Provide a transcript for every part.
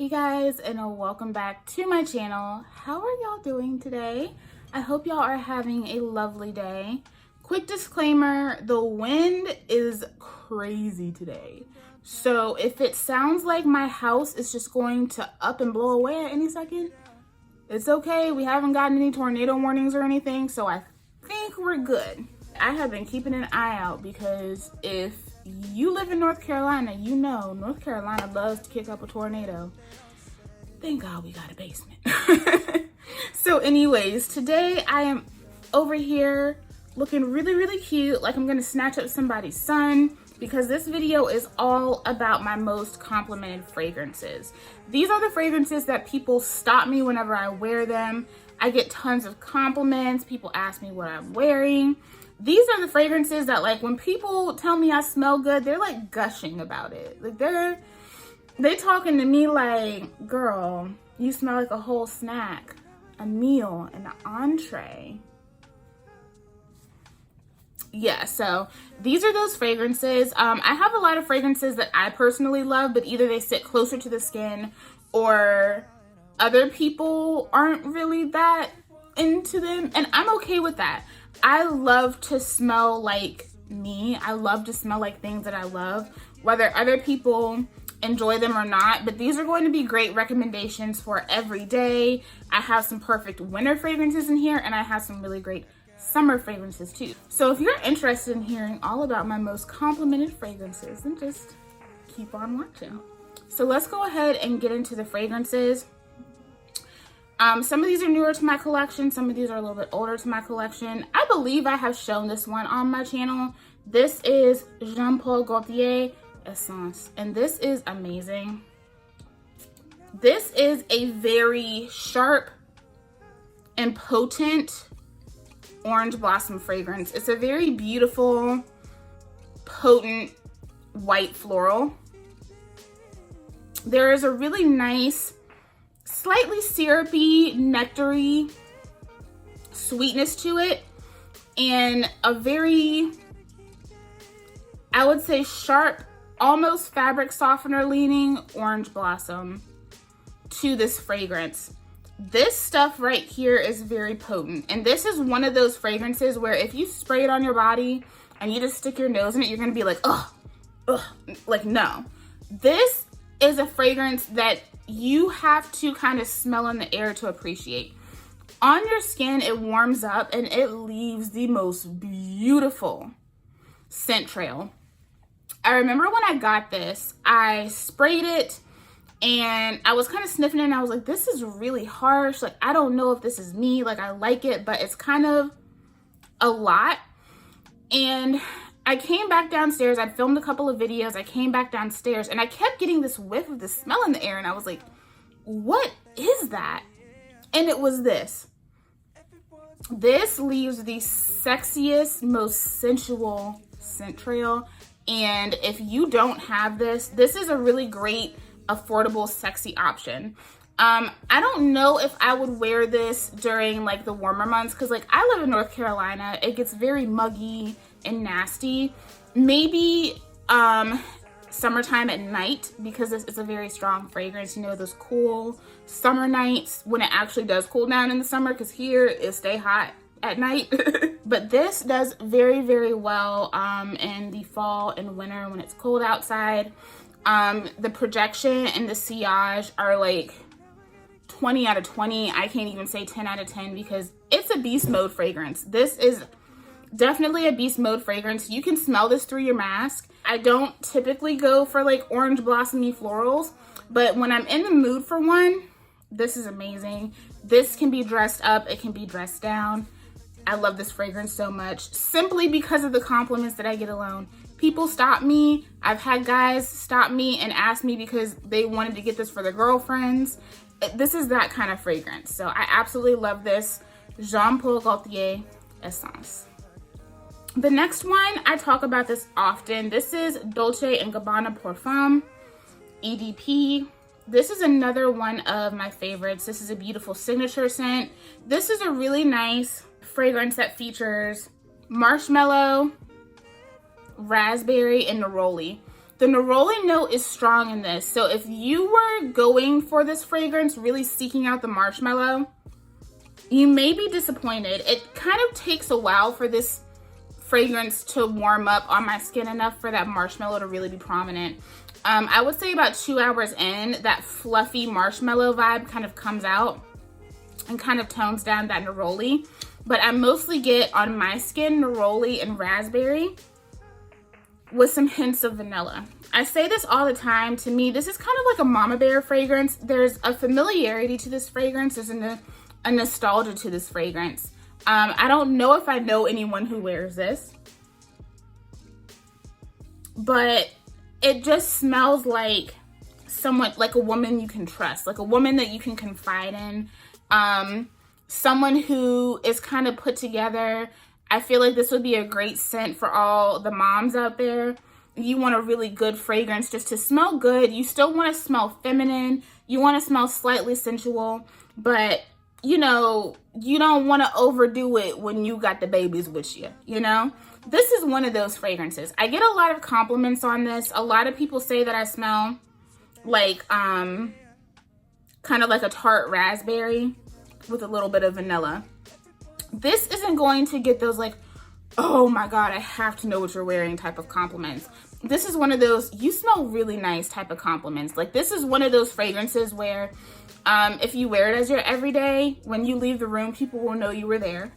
Hey guys, and welcome back to my channel. How are y'all doing today? I hope y'all are having a lovely day. Quick disclaimer, the wind is crazy today. So if it sounds like my house is just going to up and blow away at any second, it's okay. We haven't gotten any tornado warnings or anything, so I think we're good. I have been keeping an eye out because if you live in North Carolina, you know North Carolina loves to kick up a tornado. Thank God we got a basement. So anyways, today I am over here looking really cute, like I'm gonna snatch up somebody's son, because this video is all about my most complimented fragrances. These are the fragrances that people stop me whenever I wear them. I get tons of compliments. People ask me what I'm wearing. These are the fragrances that, like, when people tell me I smell good, they're like gushing about it. Like they talking to me like, girl, you smell like a whole snack, a meal, an entree. Yeah, so these are those fragrances. I have a lot of fragrances that I personally love, but either they sit closer to the skin or other people aren't really that into them, and I'm okay with that. I love to smell like me. I love to smell like things that I love, whether other people enjoy them or not. But these are going to be great recommendations for every day. I have some perfect winter fragrances in here, and I have some really great summer fragrances too. So if you're interested in hearing all about my most complimented fragrances, then just keep on watching. So let's go ahead and get into the fragrances. Some of these are newer to my collection. Some of these are a little bit older to my collection. I believe I have shown this one on my channel. This is Jean Paul Gaultier Essence, and this is amazing. This is a very sharp and potent orange blossom fragrance. It's a very beautiful, potent white floral. There is a really nice, slightly syrupy, nectary sweetness to it, and a very, I would say, sharp, almost fabric softener leaning orange blossom to this fragrance. This stuff right here is very potent, and this is one of those fragrances where if you spray it on your body and you just stick your nose in it, you're gonna be like, ugh, like, no. This is a fragrance that you have to kind of smell in the air to appreciate. On your skin, it warms up and it leaves the most beautiful scent trail. I remember when I got this, I sprayed it and I was kind of sniffing it and I was like, this is really harsh. Like, I don't know if this is me. Like, I like it, but it's kind of a lot. And I came back downstairs. I'd filmed a couple of videos. I came back downstairs and I kept getting this whiff of the smell in the air. And I was like, what is that? And it was this. This leaves the sexiest, most sensual scent trail. And if you don't have this, this is a really great, affordable, sexy option. I don't know if I would wear this during like the warmer months, because like I live in North Carolina. It gets very muggy and nasty. Maybe summertime at night, because it's a very strong fragrance. You know, those cool summer nights when it actually does cool down in the summer, because here it stay hot at night. But this does very well in the fall and winter when it's cold outside. The projection and the sillage are like 20 out of 20. I can't even say 10 out of 10 because it's a beast mode fragrance. This is definitely a beast mode fragrance. You can smell this through your mask. I don't typically go for like orange blossomy florals, but when I'm in the mood for one, this is amazing. This can be dressed up, it can be dressed down. I love this fragrance so much, simply because of the compliments that I get alone. People stop me. I've had guys stop me and ask me because they wanted to get this for their girlfriends. This is that kind of fragrance. So I absolutely love this Jean Paul Gaultier Essence. The next one, I talk about this often. This is Dolce & Gabbana Parfum, EDP. This is another one of my favorites. This is a beautiful signature scent. This is a really nice fragrance that features marshmallow, raspberry, and neroli. The neroli note is strong in this. So if you were going for this fragrance, really seeking out the marshmallow, you may be disappointed. It kind of takes a while for this fragrance to warm up on my skin enough for that marshmallow to really be prominent. I would say about 2 hours in, that fluffy marshmallow vibe kind of comes out and kind of tones down that neroli. But I mostly get on my skin neroli and raspberry with some hints of vanilla. I say this all the time. To me, this is kind of like a mama bear fragrance. There's a familiarity to this fragrance. There's a nostalgia to this fragrance. I don't know if I know anyone who wears this, but it just smells like someone, like a woman you can trust, like a woman that you can confide in, someone who is kind of put together. I feel like this would be a great scent for all the moms out there. You want a really good fragrance just to smell good. You still want to smell feminine. You want to smell slightly sensual, but you know, you don't want to overdo it when you got the babies with you, you know? This is one of those fragrances. I get a lot of compliments on this. A lot of people say that I smell like, kind of like a tart raspberry with a little bit of vanilla. This isn't going to get those like, oh my God, I have to know what you're wearing type of compliments. This is one of those, you smell really nice type of compliments. Like this is one of those fragrances where if you wear it as your everyday, when you leave the room, people will know you were there.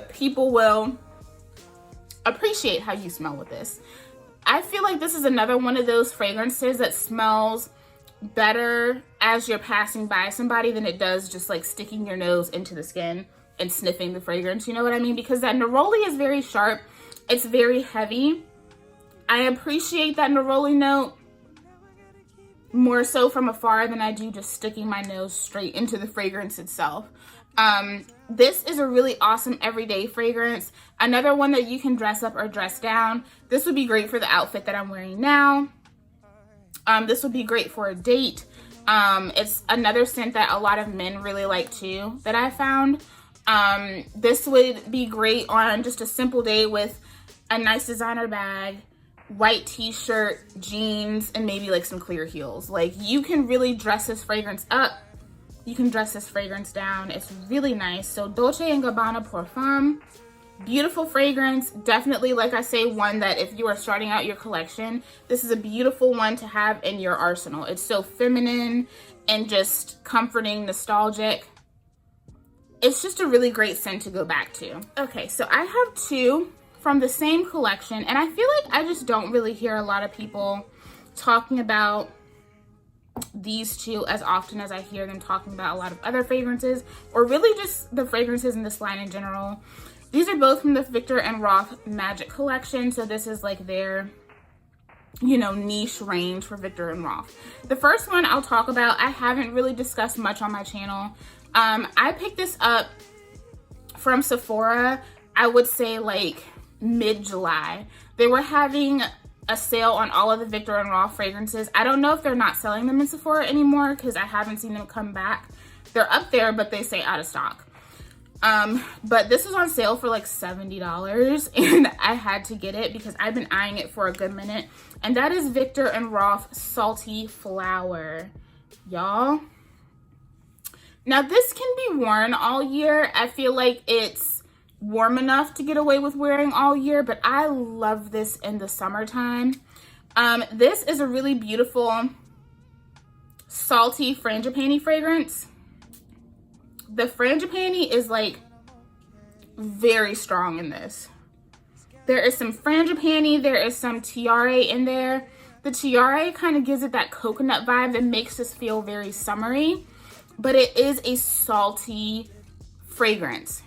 People will appreciate how you smell with this. I feel like this is another one of those fragrances that smells better as you're passing by somebody than it does just like sticking your nose into the skin and sniffing the fragrance. You know what I mean? Because that neroli is very sharp. It's very heavy. I appreciate that neroli note more so from afar than I do just sticking my nose straight into the fragrance itself. This is a really awesome everyday fragrance. Another one that you can dress up or dress down. This would be great for the outfit that I'm wearing now. This would be great for a date. It's another scent that a lot of men really like too, that I found. This would be great on just a simple day with a nice designer bag, white t-shirt, jeans, and maybe like some clear heels. Like you can really dress this fragrance up. You can dress this fragrance down. It's really nice. So Dolce & Gabbana Perfumes, beautiful fragrance. Definitely, like I say, one that if you are starting out your collection, this is a beautiful one to have in your arsenal. It's so feminine and just comforting, nostalgic. It's just a really great scent to go back to. Okay, so I have two from the same collection, and I feel like I just don't really hear a lot of people talking about these two as often as I hear them talking about a lot of other fragrances, or really just the fragrances in this line in general. These are both from the Viktor&Rolf Magic collection, so this is like their, you know, niche range for Viktor&Rolf. The first one I'll talk about, I haven't really discussed much on my channel. I picked this up from Sephora, I would say like mid-July. They were having a sale on all of the Viktor&Rolf fragrances. I don't know if they're not selling them in Sephora anymore because I haven't seen them come back. They're up there, but they say out of stock. But this was on sale for like $70 and I had to get it because I've been eyeing it for a good minute. And that is Viktor&Rolf Salty Flower, y'all. Now this can be worn all year. I feel like it's warm enough to get away with wearing all year, but I love this in the summertime. This is a really beautiful salty frangipani fragrance. The frangipani is like very strong in this. There is some frangipani, there is some tiare in there. The tiare kind of gives it that coconut vibe that makes this feel very summery, but it is a salty fragrance.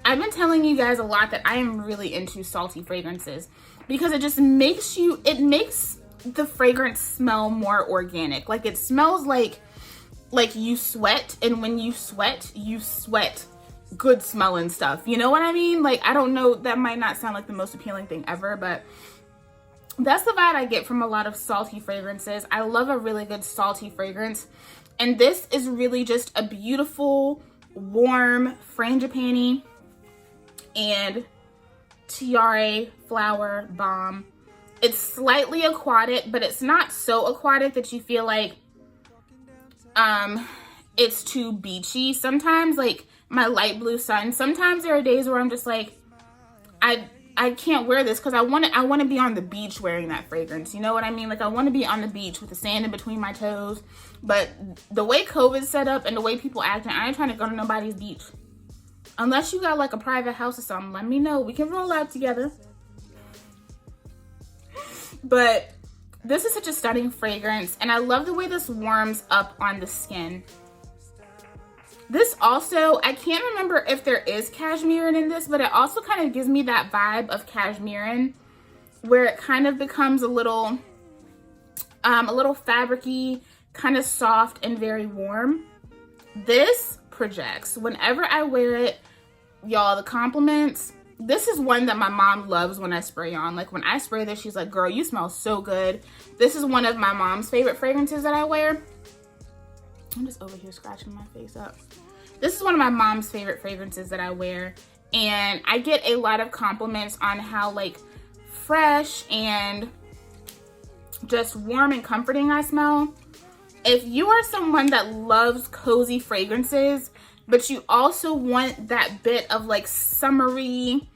I've been telling you guys a lot that I am really into salty fragrances because it just makes the fragrance smell more organic. Like it smells like you sweat, and when you sweat good smelling stuff. You know what I mean? Like, I don't know, that might not sound like the most appealing thing ever, but that's the vibe I get from a lot of salty fragrances. I love a really good salty fragrance. And this is really just a beautiful, warm frangipani and tiare flower bomb. It's slightly aquatic, but it's not so aquatic that you feel like it's too beachy. Sometimes, like my light blue sun, sometimes there are days where I'm just like, I can't wear this because I want to be on the beach wearing that fragrance. You know what I mean? Like I want to be on the beach with the sand in between my toes. But the way COVID's set up and the way people acting, I ain't trying to go to nobody's beach. Unless you got like a private house or something, let me know. We can roll out together. But this is such a stunning fragrance, and I love the way this warms up on the skin. This also, I can't remember if there is cashmere in this, but it also kind of gives me that vibe of cashmere, where it kind of becomes a little fabricy, kind of soft and very warm. This projects. Whenever I wear it, y'all, the compliments. This is one that my mom loves when I spray on. Like when I spray this, she's like, girl, you smell so good. This is one of my mom's favorite fragrances that I wear. I'm just over here scratching my face up. This is one of my mom's favorite fragrances that I wear. And I get a lot of compliments on how like fresh and just warm and comforting I smell. If you are someone that loves cozy fragrances, but you also want that bit of like summery,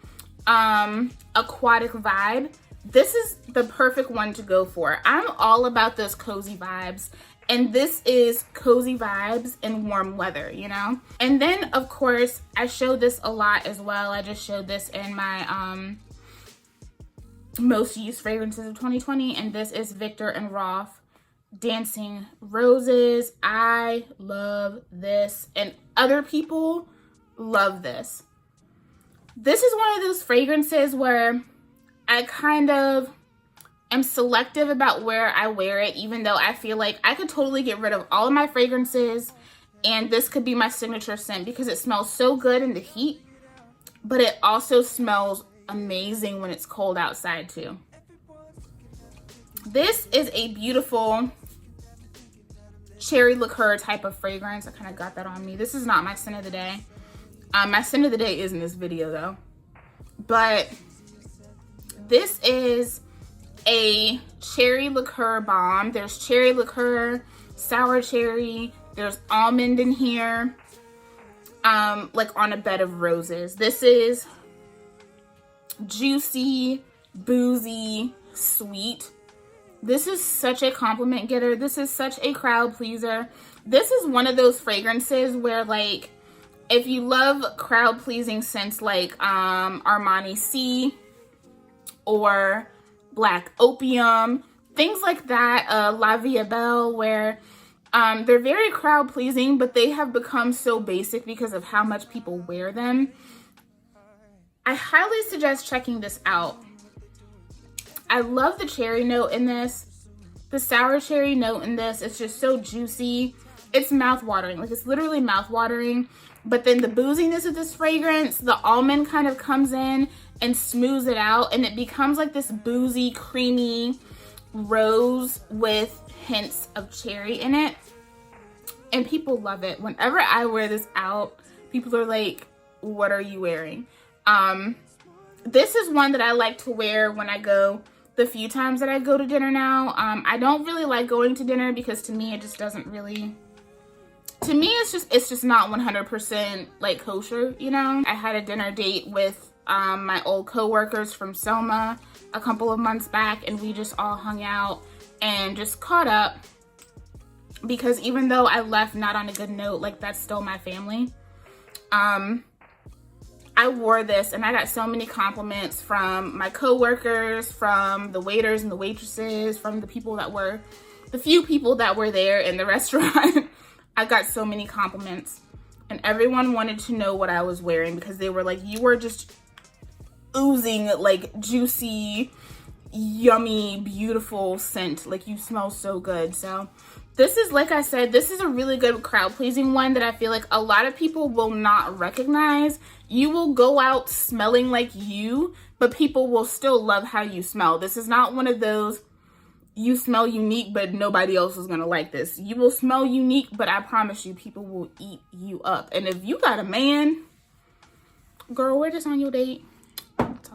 aquatic vibe, this is the perfect one to go for. I'm all about those cozy vibes. And this is cozy vibes in warm weather, you know? And then, of course, I showed this a lot as well. I just showed this in my most used fragrances of 2020. And this is Viktor&Rolf Dancing Roses. I love this. And other people love this. This is one of those fragrances where I kind of am selective about where I wear it, even though I feel like I could totally get rid of all of my fragrances and this could be my signature scent because it smells so good in the heat, but it also smells amazing when it's cold outside too. This is a beautiful cherry liqueur type of fragrance. I kind of got that on me. This is not my scent of the day. My scent of the day is in this video though, but this is a cherry liqueur bomb. There's cherry liqueur, sour cherry, there's almond in here, like on a bed of roses. This is juicy, boozy, sweet. This is such a compliment getter. This is such a crowd pleaser. This is one of those fragrances where like, if you love crowd pleasing scents like Armani Si or Black Opium, things like that, La Vie est Belle, where they're very crowd pleasing, but they have become so basic because of how much people wear them. I highly suggest checking this out. I love the cherry note in this. The sour cherry note in this, it's just so juicy. It's mouth-watering, like it's literally mouth-watering. But then the booziness of this fragrance, the almond kind of comes in and smooths it out, and it becomes like this boozy, creamy rose with hints of cherry in it. And people love it. Whenever I wear this out, people are like, what are you wearing? This is one that I like to wear when I go, the few times that I go to dinner now. I don't really like going to dinner because to me, it just doesn't really, to me, it's just not 100% like kosher, you know? I had a dinner date with my old co-workers from Soma a couple of months back, and we just all hung out and just caught up because even though I left not on a good note, like that's still my family. I wore this and I got so many compliments from my co-workers, from the waiters and the waitresses, from the people that were, the few people that were there in the restaurant. I got so many compliments and everyone wanted to know what I was wearing because they were like, you were just oozing like juicy, yummy, beautiful scent. Like you smell so good. So this is, like I said, this is a really good crowd pleasing one that I feel like a lot of people will not recognize. You will go out smelling like you, but people will still love how you smell. This is not one of those, you smell unique, but nobody else is gonna like this. You will smell unique, but I promise you, people will eat you up. And if you got a man, girl, wear this on your date.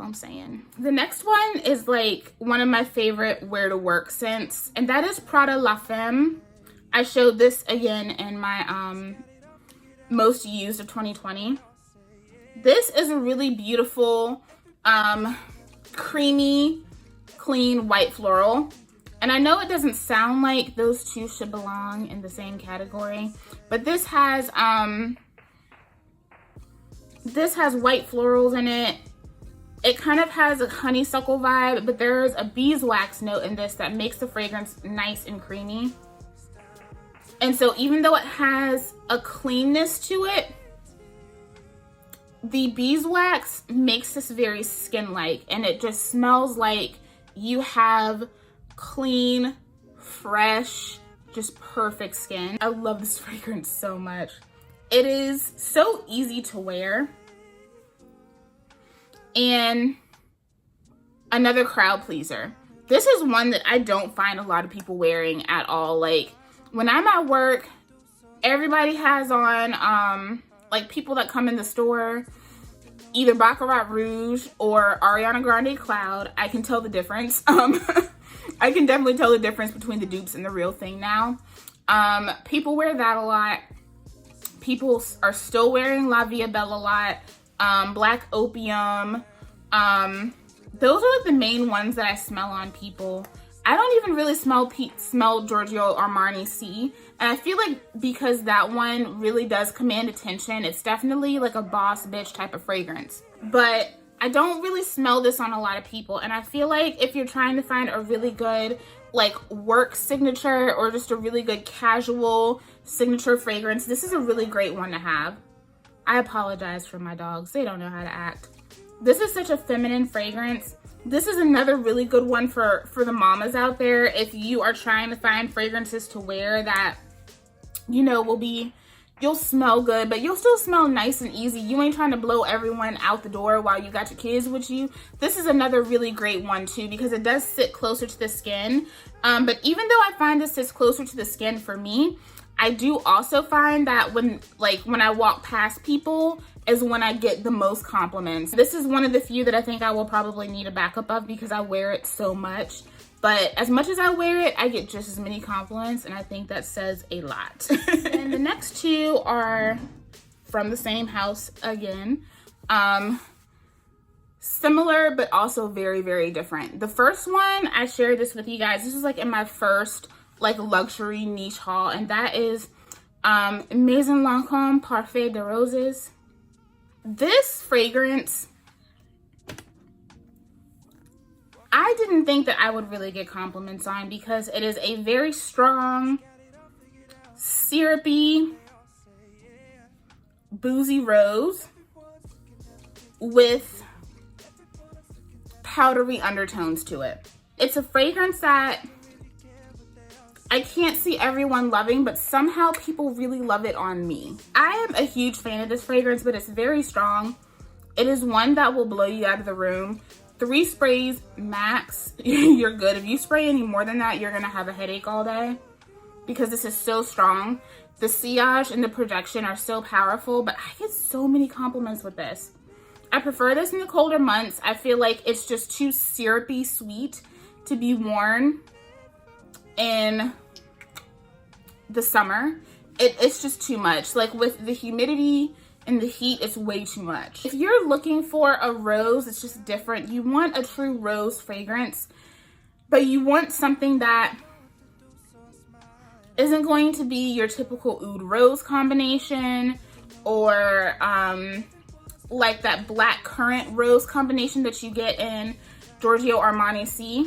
all I'm saying. The next one is like one of my favorite wear to work scents, and that is Prada La Femme. I showed this again in my most used of 2020. This is a really beautiful, creamy, clean white floral. And I know it doesn't sound like those two should belong in the same category, but this has white florals in it. It kind of has a honeysuckle vibe, but there's a beeswax note in this that makes the fragrance nice and creamy. And so even though it has a cleanness to it, the beeswax makes this very skin-like, and it just smells like you have clean, fresh, just perfect skin. I love this fragrance so much. It is so easy to wear. And another crowd pleaser. This is one that I don't find a lot of people wearing at all. Like, when I'm at work, everybody has on, like, people that come in the store, either Baccarat Rouge or Ariana Grande Cloud. I can tell the difference. I can definitely tell the difference between the dupes and the real thing now. People wear that a lot. People are still wearing La Vie Belle a lot. Black Opium. Those are like the main ones that I smell on people. I don't even really smell Giorgio Armani Si. And I feel like because that one really does command attention, it's definitely like a boss bitch type of fragrance. But I don't really smell this on a lot of people. And I feel like if you're trying to find a really good like work signature or just a really good casual signature fragrance, this is a really great one to have. I apologize for my dogs. They don't know how to act. This is such a feminine fragrance. This is another really good one for the mamas out there. If you are trying to find fragrances to wear that, you know, you'll smell good, but you'll still smell nice and easy. You ain't trying to blow everyone out the door while you got your kids with you. This is another really great one too, because it does sit closer to the skin. But even though I find this sits closer to the skin for me, I do also find that when I walk past people is when I get the most compliments. This is one of the few that I think I will probably need a backup of because I wear it so much. But as much as I wear it, I get just as many compliments, and I think that says a lot. And the next two are from the same house again. Similar, but also very, very different. The first one, I shared this with you guys. This is like in my first like luxury niche haul, and that is Maison Lancome Parfait de Roses. This fragrance, I didn't think that I would really get compliments on because it is a very strong, syrupy, boozy rose with powdery undertones to it. It's a fragrance that I can't see everyone loving, but somehow people really love it on me. I am a huge fan of this fragrance, but it's very strong. It is one that will blow you out of the room. 3 sprays max, you're good. If you spray any more than that, you're gonna have a headache all day because this is so strong. The sillage and the projection are so powerful, but I get so many compliments with this. I prefer this in the colder months. I feel like it's just too syrupy sweet to be worn in the summer. It's just too much. Like with the humidity and the heat, it's way too much. If you're looking for a rose, it's just different. You want a true rose fragrance, but you want something that isn't going to be your typical oud rose combination or like that black currant rose combination that you get in Giorgio Armani Si.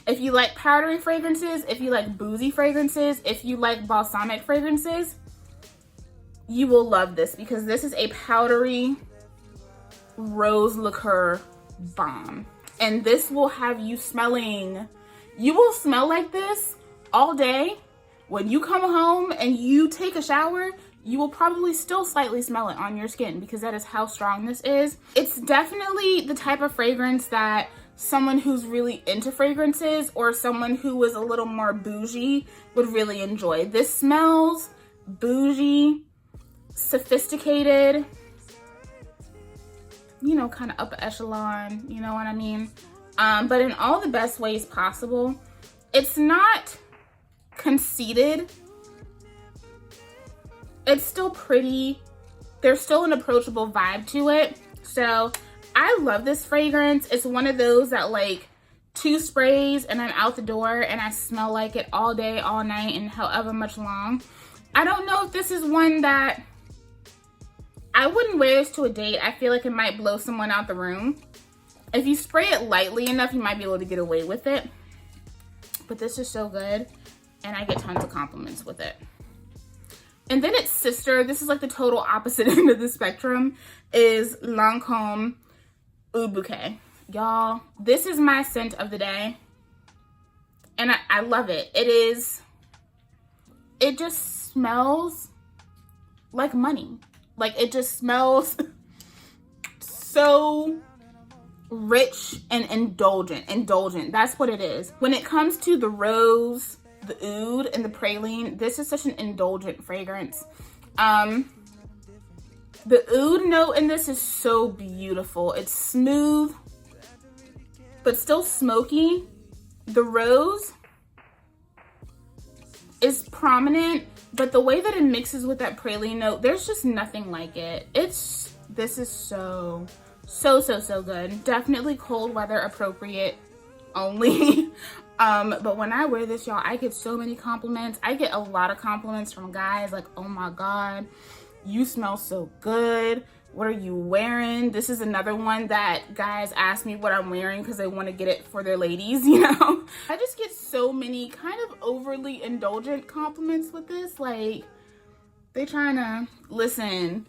If you like powdery fragrances, if you like boozy fragrances, if you like balsamic fragrances, you will love this because this is a powdery rose liqueur bomb. And this will have you smelling, you will smell like this all day. When you come home and you take a shower, you will probably still slightly smell it on your skin because that is how strong this is. It's definitely the type of fragrance that someone who's really into fragrances or someone who was a little more bougie would really enjoy. This smells bougie, sophisticated. you know, kind of upper echelon, you know what I mean? But in all the best ways possible. It's not conceited. It's still pretty. There's still an approachable vibe to it. So I love this fragrance. It's one of those that like 2 sprays and I'm out the door and I smell like it all day, all night, and however much long. I don't know if this is one that I wouldn't wear this to a date. I feel like it might blow someone out the room. If you spray it lightly enough, you might be able to get away with it. But this is so good, and I get tons of compliments with it. And then its sister, this is like the total opposite end of the spectrum, is Lancome Bouquet. Y'all, this is my scent of the day, and I love it. It just smells like money. Like, it just smells so rich and indulgent. That's what it is. When it comes to the rose, the oud, and the praline, this is such an indulgent fragrance. The oud note in this is so beautiful. It's smooth, but still smoky. The rose is prominent, but the way that it mixes with that praline note, there's just nothing like it. This is so good. Definitely cold weather appropriate only. But when I wear this, y'all, I get so many compliments. I get a lot of compliments from guys like, oh my God, you smell so good. What are you wearing? This is another one that guys ask me what I'm wearing because they want to get it for their ladies, you know? I just get so many kind of overly indulgent compliments with this. Like, they trying to, listen,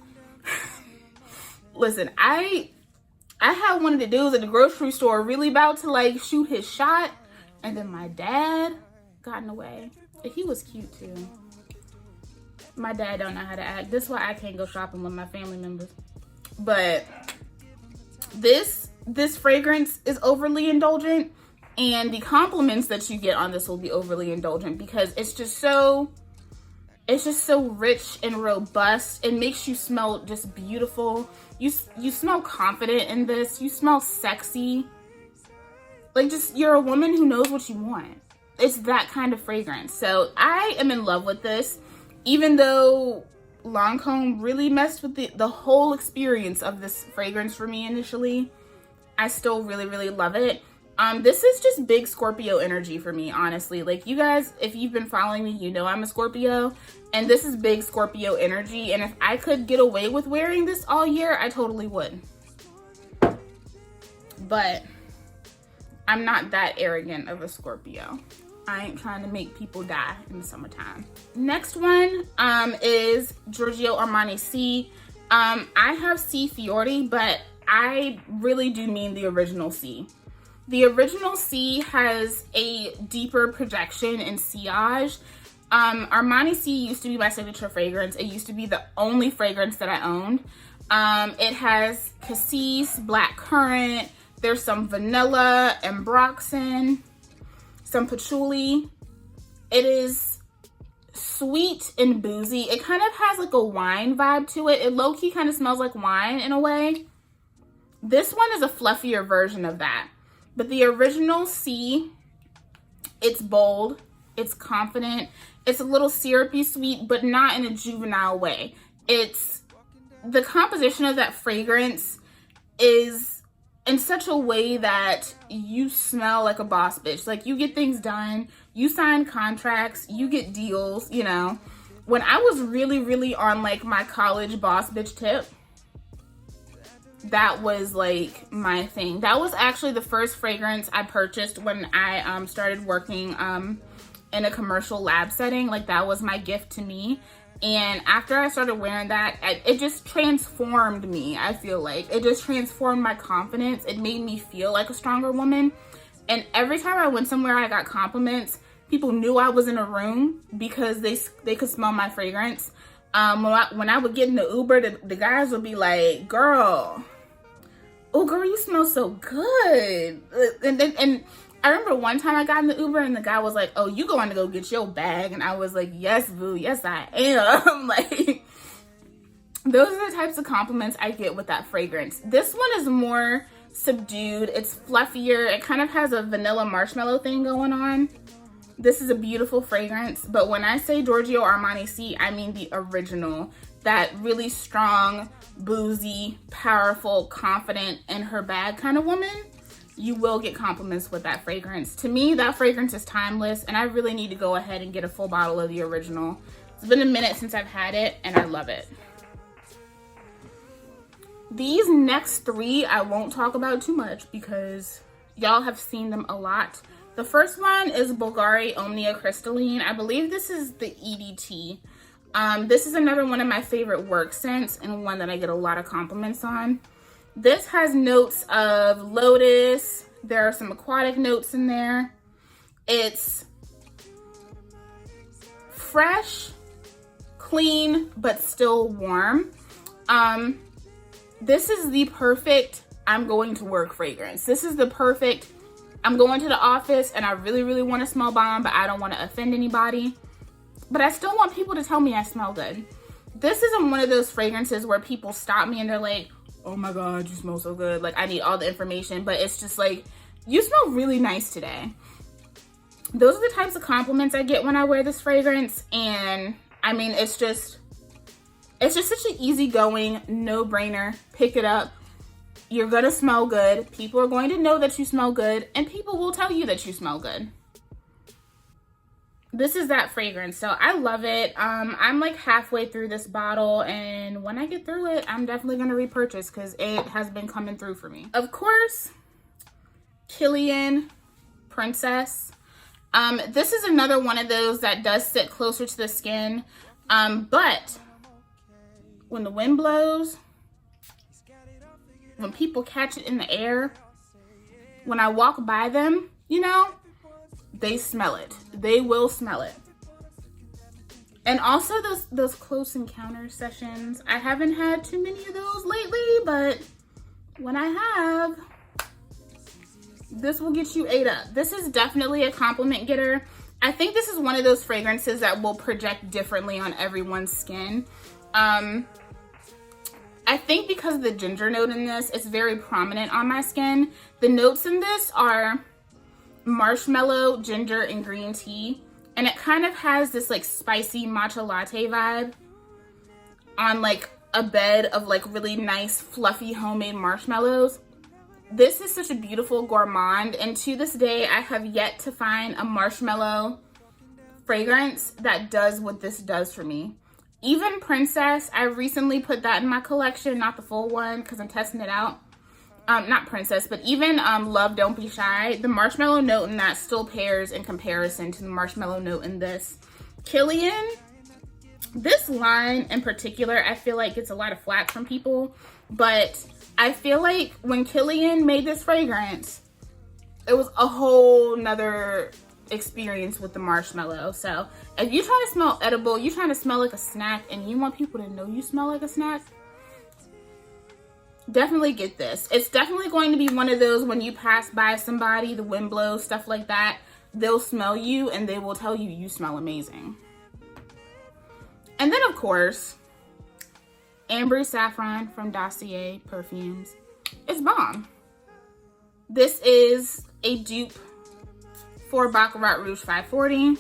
I had one of the dudes at the grocery store really about to like shoot his shot, and then my dad got in the way. And he was cute too. My dad don't know how to act. This is why I can't go shopping with my family members. But this fragrance is overly indulgent, and the compliments that you get on this will be overly indulgent because it's just so rich and robust. It makes you smell just beautiful. You smell confident in this. You smell sexy. Like, just, you're a woman who knows what you want. It's that kind of fragrance. So I am in love with this, even though Lancome really messed with the whole experience of this fragrance for me initially. I still really love it. This is just big Scorpio energy for me, honestly. Like, you guys, if you've been following me, you know I'm a Scorpio, and this is big Scorpio energy. And if I could get away with wearing this all year, I totally would. But I'm not that arrogant of a Scorpio. I ain't trying to make people die in the summertime. Next one is Giorgio Armani Si. I have Si Fiori, but I really do mean the original Si. The original Si has a deeper projection and sillage. Armani Si used to be my signature fragrance. It used to be the only fragrance that I owned. It has cassis, black currant. There's some vanilla and ambroxan, some patchouli. It is sweet and boozy. It kind of has like a wine vibe to it. It low-key kind of smells like wine in a way. This one is a fluffier version of that. But the original Si, it's bold, it's confident, it's a little syrupy sweet, but not in a juvenile way. It's, the composition of that fragrance is in such a way that you smell like a boss bitch. Like, you get things done, you sign contracts, you get deals, you know. When I was really on like my college boss bitch tip, that was like my thing. That was actually the first fragrance I purchased when I started working in a commercial lab setting. Like, that was my gift to me. And after I started wearing that, it just transformed me. I feel like it just transformed my confidence. It made me feel like a stronger woman. And every time I went somewhere, I got compliments. People knew I was in a room because they could smell my fragrance. When I would get in the Uber, the guys would be like, girl, oh girl, you smell so good. And I remember one time I got in the Uber and the guy was like, oh, you going to go get your bag? And I was like, yes, boo, yes, I am. Like, those are the types of compliments I get with that fragrance. This one is more subdued. It's fluffier. It kind of has a vanilla marshmallow thing going on. This is a beautiful fragrance, but when I say Giorgio Armani Si, I mean the original. That really strong, boozy, powerful, confident, in her bag kind of woman. You will get compliments with that fragrance. To me, that fragrance is timeless, and I really need to go ahead and get a full bottle of the original. It's been a minute since I've had it, and I love it. These next three I won't talk about too much because y'all have seen them a lot. The first one is Bvlgari Omnia Crystalline. I believe this is the EDT. This is another one of my favorite work scents and one that I get a lot of compliments on. This has notes of lotus. There are some aquatic notes in there. It's fresh, clean, but still warm. This is the perfect I'm going to work fragrance. This is the perfect I'm going to the office and I really, really want to smell bomb, but I don't want to offend anybody. But I still want people to tell me I smell good. This isn't one of those fragrances where people stop me and they're like, oh my God, you smell so good. Like, I need all the information, but it's just like, you smell really nice today. Those are the types of compliments I get when I wear this fragrance. And I mean, it's just such an easygoing, no-brainer. Pick it up. You're gonna smell good. People are going to know that you smell good, and people will tell you that you smell good. This is that fragrance, so I love it. I'm like halfway through this bottle, and when I get through it, I'm definitely gonna repurchase because it has been coming through for me. Of course, Kilian Princess. This is another one of those that does sit closer to the skin, but when the wind blows, when people catch it in the air, when I walk by them, you know, they smell it. They will smell it. And also those close encounter sessions. I haven't had too many of those lately, but when I have, this will get you ate up. This is definitely a compliment getter. I think this is one of those fragrances that will project differently on everyone's skin. I think because of the ginger note in this, it's very prominent on my skin. The notes in this are marshmallow, ginger, and green tea. And it kind of has this like spicy matcha latte vibe on like a bed of like really nice fluffy homemade marshmallows. This is such a beautiful gourmand, and to this day I have yet to find a marshmallow fragrance that does what this does for me. Even Princess, I recently put that in my collection, not the full one because I'm testing it out. Not Princess, but even Love Don't Be Shy, the marshmallow note in that still pairs in comparison to the marshmallow note in this. Kilian, this line in particular, I feel like gets a lot of flack from people, but I feel like when Kilian made this fragrance, it was a whole nother experience with the marshmallow. So if you're trying to smell edible, you're trying to smell like a snack, and you want people to know you smell like a snack, definitely get this. It's definitely going to be one of those when you pass by somebody, the wind blows, stuff like that, they'll smell you and they will tell you you smell amazing. And then of course, Ambery Saffron from Dossier Perfumes. It's bomb. This is a dupe for Baccarat Rouge 540.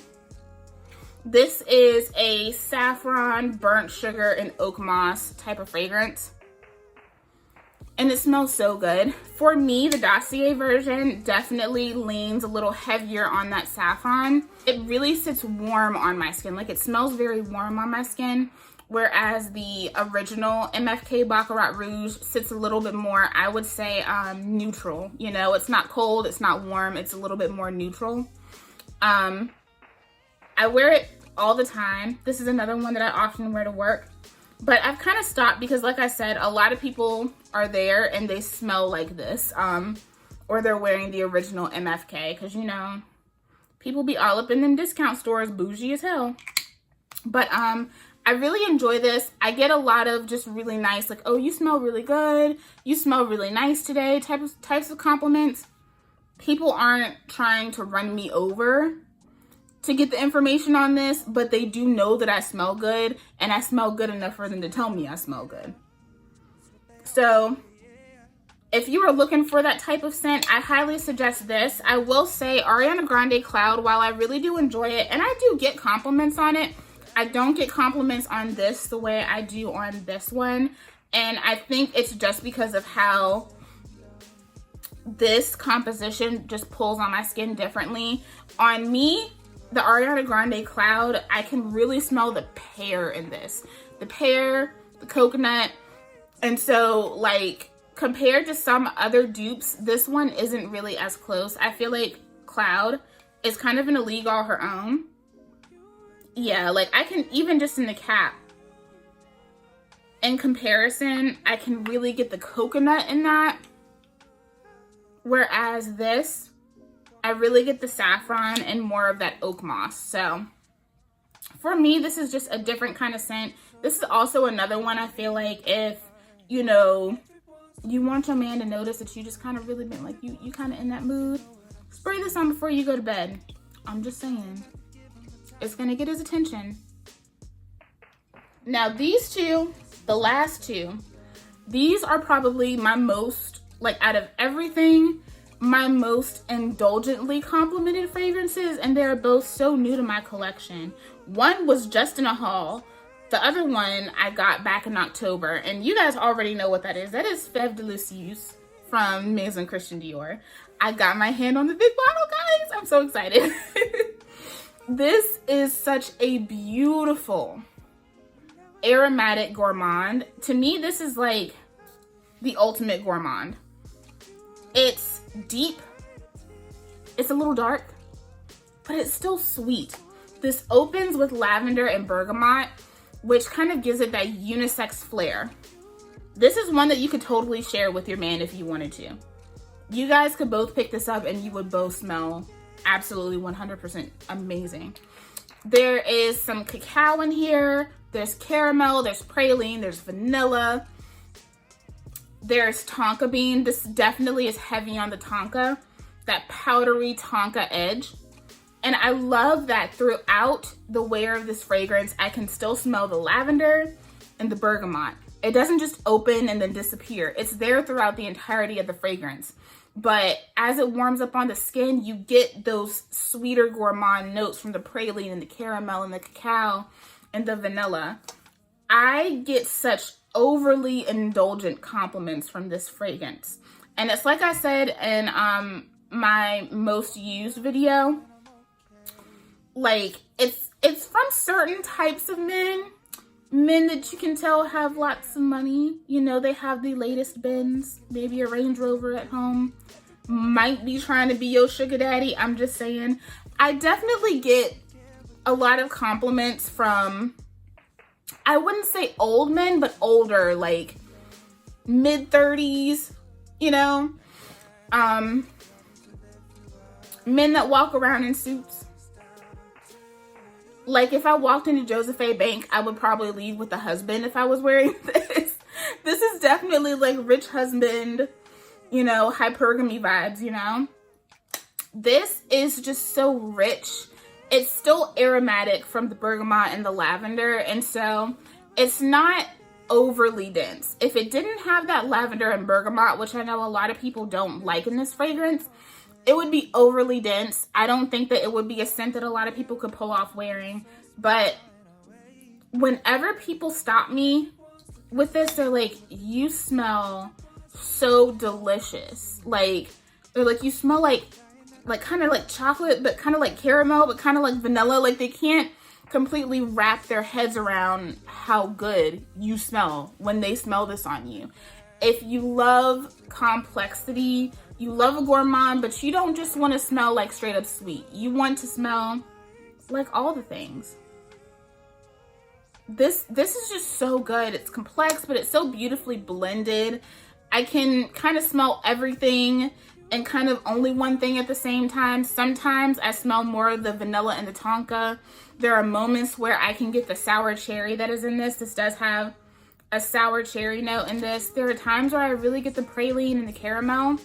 This is a saffron, burnt sugar, and oak moss type of fragrance. And it smells so good. For me, the Dossier version definitely leans a little heavier on that saffron. It really sits warm on my skin. Like, it smells very warm on my skin. Whereas the original MFK Baccarat Rouge sits a little bit more, I would say, neutral. You know, it's not cold, it's not warm, it's a little bit more neutral. I wear it all the time. This is another one that I often wear to work. But I've kind of stopped because, like I said, a lot of people are there and they smell like this. Or they're wearing the original MFK because, you know, people be all up in them discount stores, bougie as hell. But I really enjoy this. I get a lot of just really nice, like, oh, you smell really good, you smell really nice today, types of compliments. People aren't trying to run me over to get the information on this, but they do know that I smell good, and I smell good enough for them to tell me I smell good. So if you are looking for that type of scent, I highly suggest this. I will say Ariana Grande Cloud, while I really do enjoy it, and I do get compliments on it, I don't get compliments on this the way I do on this one. And I think it's just because of how this composition just pulls on my skin differently. On me, the Ariana Grande Cloud, I can really smell the pear in this. The pear, the coconut. And so, like, compared to some other dupes, this one isn't really as close. I feel like Cloud is kind of in a league all her own. Yeah, like, I can, even just in the cap, in comparison, I can really get the coconut in that. Whereas this, I really get the saffron and more of that oak moss. So for me, this is just a different kind of scent. This is also another one I feel like if, you know, you want your man to notice that you just kind of really been like, you kind of in that mood, spray this on before you go to bed. I'm just saying. It's going to get his attention. Now these two, the last two, these are probably my most, like, out of everything, my most indulgently complimented fragrances, and they're both so new to my collection. One was just in a haul. The other one I got back in October, and you guys already know what that is. That is Feve Delicieuse from Maison Christian Dior. I got my hand on the big bottle, guys. I'm so excited. This is such a beautiful aromatic gourmand. To me, this is like the ultimate gourmand. It's deep, it's a little dark, but it's still sweet. This opens with lavender and bergamot, which kind of gives it that unisex flair. This is one that you could totally share with your man if you wanted to. You guys could both pick this up and you would both smell absolutely 100% amazing. There is some cacao in here, there's caramel, there's praline, there's vanilla, there's tonka bean. This definitely is heavy on the tonka, that powdery tonka edge. And I love that throughout the wear of this fragrance, I can still smell the lavender and the bergamot. It doesn't just open and then disappear. It's there throughout the entirety of the fragrance. But as it warms up on the skin, you get those sweeter gourmand notes from the praline and the caramel and the cacao and the vanilla. I get such overly indulgent compliments from this fragrance. And it's like I said in my most used video, like it's from certain types of men that you can tell have lots of money. You know, they have the latest Benz, maybe a Range Rover at home, might be trying to be your sugar daddy. I'm just saying. I definitely get a lot of compliments from, I wouldn't say old men, but older, like mid-30s, you know, men that walk around in suits. Like if I walked into Joseph A. Bank, I would probably leave with a husband if I was wearing this. This is definitely like rich husband, you know, hypergamy vibes, you know. This is just so rich. It's still aromatic from the bergamot and the lavender, and so it's not overly dense. If it didn't have that lavender and bergamot, which I know a lot of people don't like in this fragrance, it would be overly dense. I don't think that it would be a scent that a lot of people could pull off wearing. But whenever people stop me with this, they're like, you smell so delicious. Like, they're like, you smell like kind of like chocolate, but kind of like caramel, but kind of like vanilla. Like they can't completely wrap their heads around how good you smell when they smell this on you. If you love complexity, you love a gourmand, but you don't just want to smell like straight up sweet. You want to smell like all the things. This is just so good. It's complex, but it's so beautifully blended. I can kind of smell everything and kind of only one thing at the same time. Sometimes I smell more of the vanilla and the tonka. There are moments where I can get the sour cherry that is in this. This does have a sour cherry note in this. There are times where I really get the praline and the caramel.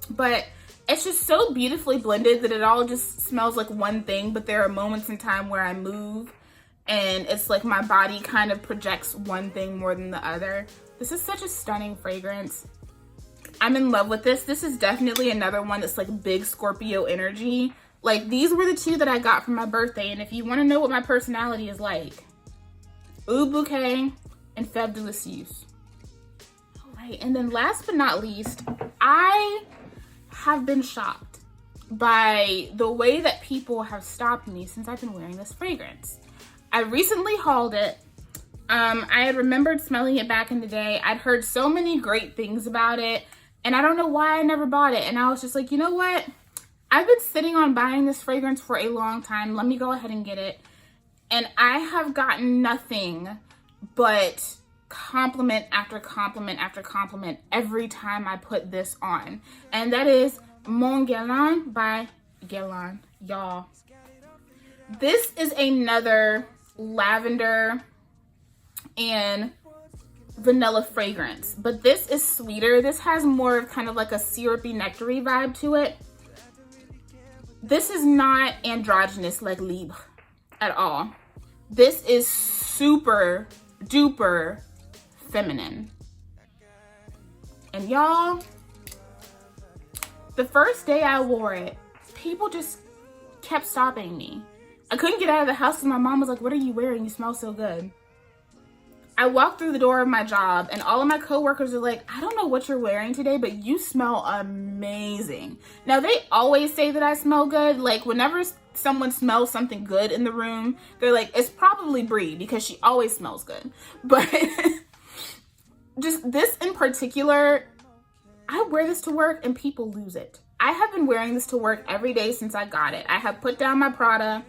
But It's just so beautifully blended that it all just smells like one thing, but there are moments in time where I move and it's like my body kind of projects one thing more than the other. This is such a stunning fragrance. I'm in love with this. This is definitely another one that's like big Scorpio energy. Like, these were the two that I got for my birthday, and if you want to know what my personality is like, Bouquet and Feve Delicieuse. All right, and then last but not least, I have been shocked by the way that people have stopped me since I've been wearing this fragrance. I recently hauled it. I had remembered smelling it back in the day. I'd heard so many great things about it, and I don't know why I never bought it. And I was just like, you know what? I've been sitting on buying this fragrance for a long time. Let me go ahead and get it. And I have gotten nothing but compliment after compliment after compliment every time I put this on. And that is Mon Guerlain by Guerlain, y'all. This is another lavender and vanilla fragrance, but this is sweeter. This has more of kind of like a syrupy, nectary vibe to it. This is not androgynous like Libre at all. This is super duper feminine. And y'all, the first day I wore it, people just kept stopping me. I couldn't get out of the house and my mom was like, what are you wearing? You smell so good. I walked through the door of my job and all of my coworkers are like, I don't know what you're wearing today, but you smell amazing. Now, they always say that I smell good. Like, whenever someone smells something good in the room, they're like, it's probably Brie because she always smells good. But just this in particular, I wear this to work and people lose it. I have been wearing this to work every day since I got it. I have put down my Prada.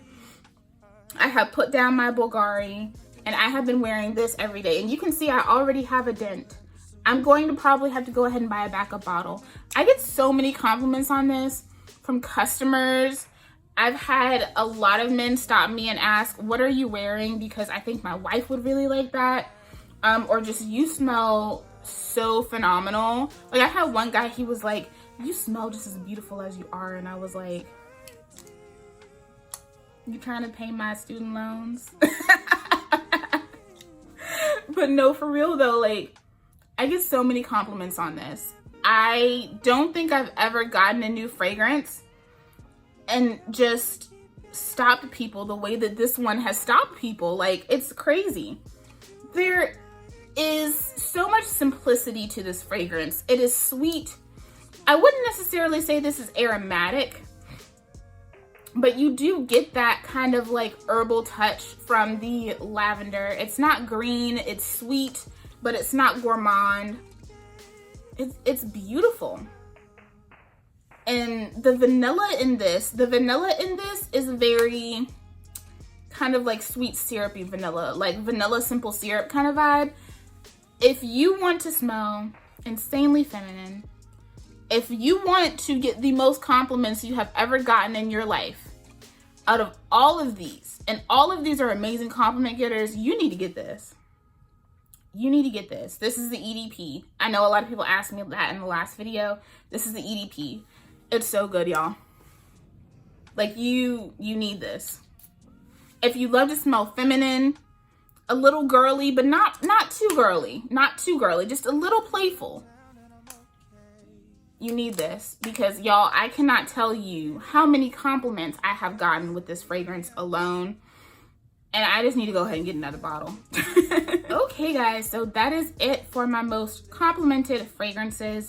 I have put down my Bvlgari. And I have been wearing this every day. And you can see I already have a dent. I'm going to probably have to go ahead and buy a backup bottle. I get so many compliments on this from customers. I've had a lot of men stop me and ask, what are you wearing? Because I think my wife would really like that. Or just, you smell so phenomenal. Like, I had one guy, he was like, you smell just as beautiful as you are. And I was like, you trying to pay my student loans? But no, for real though, like, I get so many compliments on this. I don't think I've ever gotten a new fragrance and just stopped people the way that this one has stopped people. Like, it's crazy. There is so much simplicity to this fragrance. It is sweet. I wouldn't necessarily say this is aromatic, but you do get that kind of like herbal touch from the lavender. It's not green, it's sweet, but it's not gourmand. It's beautiful. And the vanilla in this is very kind of like sweet syrupy vanilla, like vanilla simple syrup kind of vibe. If you want to smell insanely feminine, if you want to get the most compliments you have ever gotten in your life, out of all of these, and all of these are amazing compliment getters, you need to get this. You need to get this. This is the EDP. I know a lot of people asked me that in the last video. This is the EDP. It's so good, y'all. Like, you need this. If you love to smell feminine, a little girly, but not too girly. Not too girly, just a little playful. You need this, because y'all, I cannot tell you how many compliments I have gotten with this fragrance alone. And I just need to go ahead and get another bottle. Okay, guys, so that is it for my most complimented fragrances.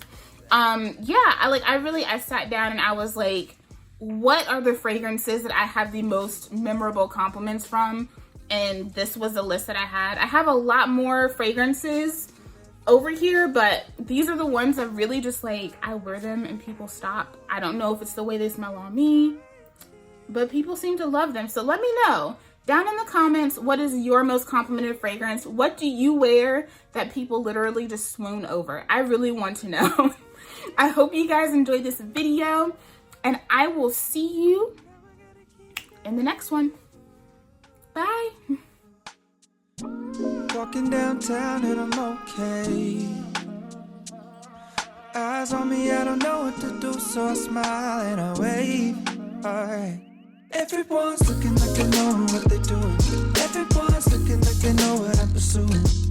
Yeah, I sat down and I was like, what are the fragrances that I have the most memorable compliments from? And this was the list that I had. I have a lot more fragrances over here, but these are the ones that really just like, I wear them and people stop. I don't know if it's the way they smell on me, but people seem to love them. So let me know down in the comments, what is your most complimented fragrance? What do you wear that people literally just swoon over? I really want to know. I hope you guys enjoyed this video, and I will see you in the next one. Bye. Walking downtown and I'm okay. Eyes on me, I don't know what to do, so I smile and I wave. Alright. Everyone's looking like they know what they're doing. Everyone's looking like they know what I'm pursuing.